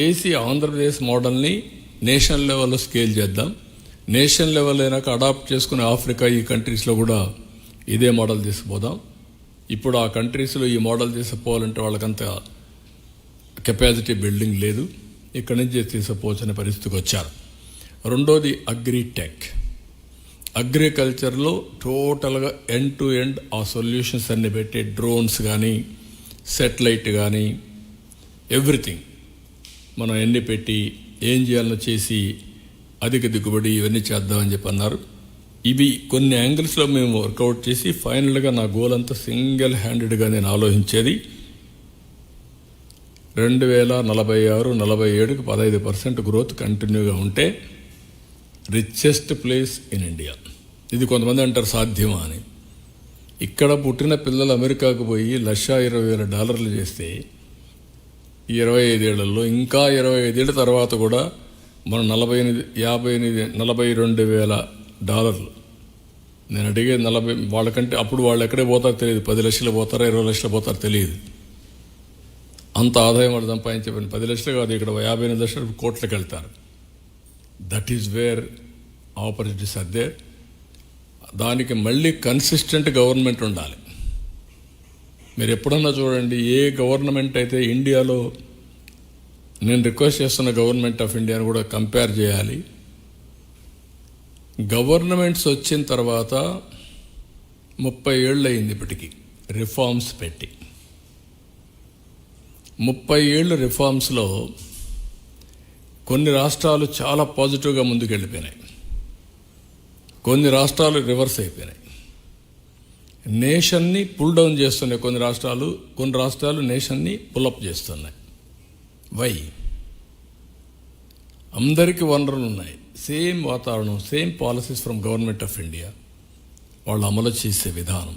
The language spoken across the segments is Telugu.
చేసి ఆంధ్రప్రదేశ్ మోడల్ని నేషనల్ లెవెల్లో స్కేల్ చేద్దాం. నేషనల్ లెవెల్ అయినాక అడాప్ట్ చేసుకుని ఆఫ్రికా ఈ కంట్రీస్లో కూడా ఇదే మోడల్ తీసుకుపోదాం. ఇప్పుడు ఆ కంట్రీస్లో ఈ మోడల్ తీసుకుపోవాలంటే వాళ్ళకంత కెపాసిటీ బిల్డింగ్ లేదు, ఇక్కడి నుంచి తీసుకుపోవచ్చు అనే పరిస్థితికి వచ్చారు. రెండోది అగ్రిటెక్. అగ్రికల్చర్లో టోటల్గా ఎండ్ టు ఎండ్ ఆ సొల్యూషన్స్ అన్ని పెట్టి డ్రోన్స్ కానీ సెటిలైట్ కానీ ఎవ్రీథింగ్ మనం ఎన్ని పెట్టి ఏం చేయాలనో చేసి అధిక దిగుబడి ఇవన్నీ చేద్దామని చెప్పి అన్నారు. ఇవి కొన్ని యాంగిల్స్లో మేము వర్కౌట్ చేసి ఫైనల్గా నా గోల్ అంతా సింగిల్ హ్యాండెడ్గా నేను ఆలోచించేది 2046-47కి 15% గ్రోత్ కంటిన్యూగా ఉంటే రిచెస్ట్ ప్లేస్ ఇన్ ఇండియా. ఇది కొంతమంది అంటారు సాధ్యమా అని. ఇక్కడ పుట్టిన పిల్లలు అమెరికాకు పోయి $1,20,000 చేస్తే 25 ఏళ్లలో ఇంకా 25 ఏళ్ళ తర్వాత కూడా మనం $42,000 నేను అడిగేది 40. వాళ్ళకంటే అప్పుడు వాళ్ళు ఎక్కడే పోతారో తెలియదు, 10 లక్షలు పోతారా 20 లక్షలు పోతారో తెలియదు. అంత ఆదాయం వాళ్ళు సంపాదించే 10 లక్షలు కాదు, ఇక్కడ 58 లక్షలు కోట్లకు వెళ్తారు. That is where opportunities are there. దానికి మళ్ళీ కన్సిస్టెంట్ గవర్నమెంట్ ఉండాలి. మీరు ఎప్పుడన్నా చూడండి, ఏ గవర్నమెంట్ అయితే ఇండియాలో, నేను రిక్వెస్ట్ చేస్తున్న గవర్నమెంట్ ఆఫ్ ఇండియాను కూడా కంపేర్ చేయాలి. గవర్నమెంట్స్ వచ్చిన తర్వాత 30 ఏళ్ళు అయింది ఇప్పటికీ రిఫార్మ్స్ పెట్టి. 30 ఏళ్ళు రిఫార్మ్స్లో కొన్ని రాష్ట్రాలు చాలా పాజిటివ్గా ముందుకెళ్ళిపోయినాయి, కొన్ని రాష్ట్రాలు రివర్స్ అయిపోయినాయి. నేషన్ని పుల్ డౌన్ చేస్తున్నాయి కొన్ని రాష్ట్రాలు నేషన్ని పుల్అప్ చేస్తున్నాయి. వై? అందరికీ వనరులు ఉన్నాయి, సేమ్ వాతావరణం, same policies from government of India, వాళ్ళు అమలు చేసే విధానం.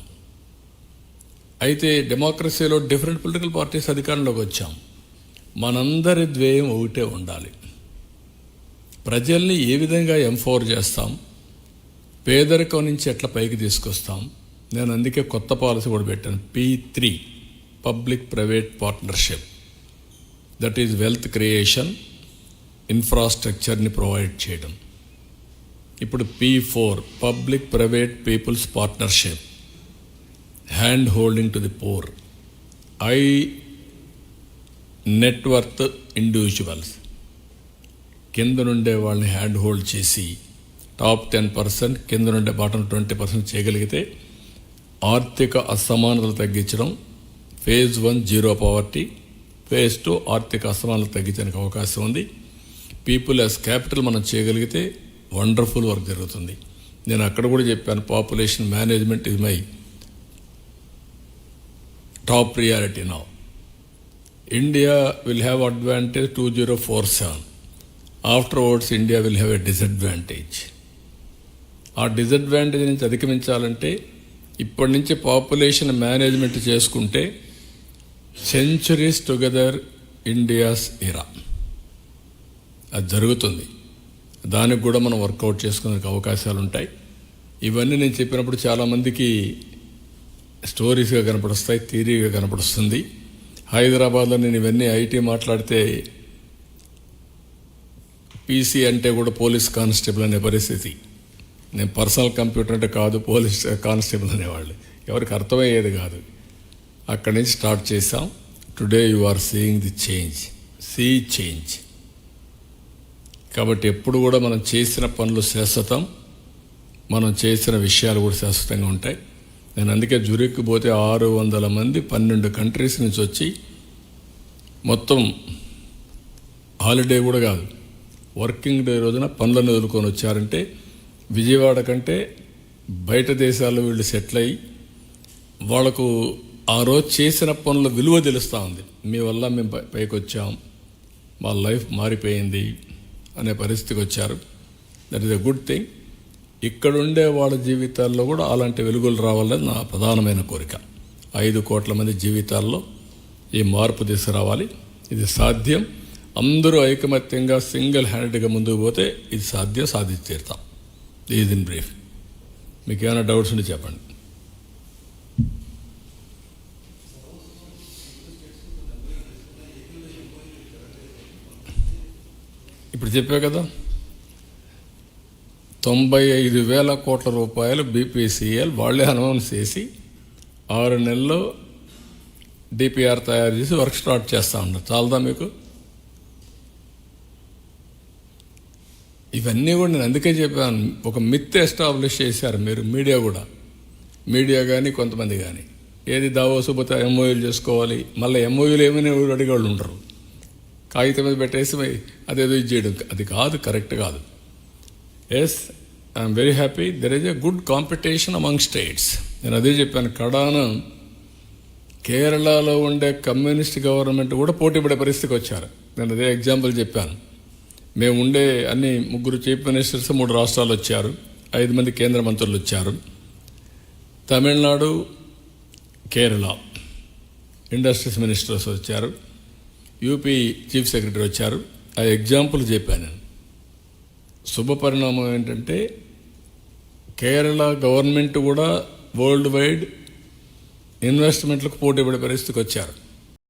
అయితే డెమోక్రసీలో డిఫరెంట్ పొలిటికల్ పార్టీస్ అధికారంలోకి వచ్చాం. మనందరి ధ్యేయం ఒకటే ఉండాలి, ప్రజల్ని ఏ విధంగా ఎంపవర్ చేస్తాం, పేదరికం నుంచి ఎట్లా పైకి తీసుకొస్తాం. నేను అందుకే కొత్త పాలసీ కూడా పెట్టాను, P3 public private partnership. That is wealth creation, ఇన్ఫ్రాస్ట్రక్చర్ని ప్రొవైడ్ చేయడం. ఇప్పుడు P4 public private peoples partnership, hand holding to the poor, high net worth individuals, కింద నుండే వాళ్ళని హ్యాండ్ హోల్డ్ చేసి టాప్ 10%, కింద నుండే బాటం 20% చేయగలిగితే ఆర్థిక అసమానతలు తగ్గించడం. ఫేజ్ 1 జీరో పవర్టీ, ఫేజ్ 2 ఆర్థిక అసమానతలు తగ్గించడానికి అవకాశం ఉంది. పీపుల్ యాజ్ క్యాపిటల్ మనం చేయగలిగితే వండర్ఫుల్ వర్క్ జరుగుతుంది. నేను అక్కడ కూడా చెప్పాను, population management is my top priority now. India will have advantage 2047. Afterwards India will have a disadvantage. ఆ డిసడ్వాంటేజ్ నుంచి అధిగమించాలంటే ఇప్పటి నుంచి పాపులేషన్ మేనేజ్మెంట్ చేసుకుంటే సెంచురీస్ టుగెదర్ ఇండియాస్ ఇరా, అది జరుగుతుంది. దానికి కూడా మనం వర్కౌట్ చేసుకునే అవకాశాలు ఉంటాయి. ఇవన్నీ నేను చెప్పినప్పుడు చాలామందికి స్టోరీస్గా కనపడుస్తాయి, థియరీగా కనపడుస్తుంది. హైదరాబాద్లో నేను ఇవన్నీ ఐటీ మాట్లాడితే పీసీ అంటే కూడా పోలీస్ కానిస్టేబుల్ అనే పరిస్థితి. నేను పర్సనల్ కంప్యూటర్ అంటే కాదు, పోలీస్ కానిస్టేబుల్ అనేవాళ్ళు, ఎవరికి అర్థమయ్యేది కాదు. అక్కడి నుంచి స్టార్ట్ చేసాం. Today you are seeing the change, sea change. కాబట్టి ఎప్పుడు కూడా మనం చేసిన పనులు శాశ్వతం, మనం చేసిన విషయాలు కూడా శాశ్వతంగా ఉంటాయి. నేను అందుకే జురిక్కి పోతే 600 మంది 12 కంట్రీస్ నుంచి వచ్చి, మొత్తం హాలిడే కూడా కాదు, వర్కింగ్ డే రోజున పనులను వదులుకొని వచ్చారంటే విజయవాడ కంటే బయట దేశాల్లో వీళ్ళు సెటిల్ అయ్యి వాళ్ళకు ఆ రోజు చేసిన పనుల విలువ తెలుస్తూ ఉంది. మీ వల్ల మేము పైకి వచ్చాం, మా లైఫ్ మారిపోయింది అనే పరిస్థితికి వచ్చారు. That is a good thing. ఇక్కడుండే వాళ్ళ జీవితాల్లో కూడా అలాంటి వెలుగులు రావాలని నా ప్రధానమైన కోరిక. 5 కోట్ల మంది జీవితాల్లో ఈ మార్పు తీసుకురావాలి. ఇది సాధ్యం. అందరూ ఐకమత్యంగా సింగిల్ హ్యాండెడ్గా ముందుకు పోతే ఇది సాధించి తీరుతాం. Is in brief. మీకు ఏమైనా డౌట్స్ ఉంటే చెప్పండి. ఇప్పుడు చెప్పా కదా, 95,000 కోట్ల రూపాయలు బీపీసీఎల్ వాళ్ళే అనౌన్స్ చేసి 6 నెలల్లో డిపిఆర్ తయారు చేసి వర్క్ స్టార్ట్ చేస్తూ ఉన్నారు. చాలదా మీకు? ఇవన్నీ కూడా నేను అందుకే చెప్పాను, ఒక మిత్ ఎస్టాబ్లిష్ చేశారు మీరు, మీడియా కానీ కొంతమంది కానీ. ఏది దావోసు పోతే ఎంఓయూలు చేసుకోవాలి, మళ్ళీ ఎంఓయూలు ఏమైనా అడిగేవాళ్ళు ఉండరు, కాగితం మీద పెట్టేసి అదేదో ఇది చేయడం, అది కాదు, కరెక్ట్ కాదు. Yes, I'm very happy there is a good competition among states. నేను అదే చెప్పాను, కడాన కేరళలో ఉండే కమ్యూనిస్ట్ గవర్నమెంట్ కూడా పోటీ పడే పరిస్థితికి వచ్చారు. నేను అదే ఎగ్జాంపుల్ చెప్పాను. మేము ఉండే అన్ని 3 చీఫ్ మినిస్టర్స్ 3 రాష్ట్రాలు వచ్చారు, 5 మంది కేంద్ర మంత్రులు వచ్చారు. తమిళనాడు, కేరళ ఇండస్ట్రీస్ మినిస్టర్స్ వచ్చారు, యూపీ చీఫ్ సెక్రటరీ వచ్చారు. ఆ ఎగ్జాంపుల్ చెప్పాను. శుభపరిణామం ఏంటంటే కేరళ గవర్నమెంట్ కూడా వరల్డ్ వైడ్ ఇన్వెస్ట్మెంట్లకు పోటీ పడే పరిస్థితికి వచ్చారు.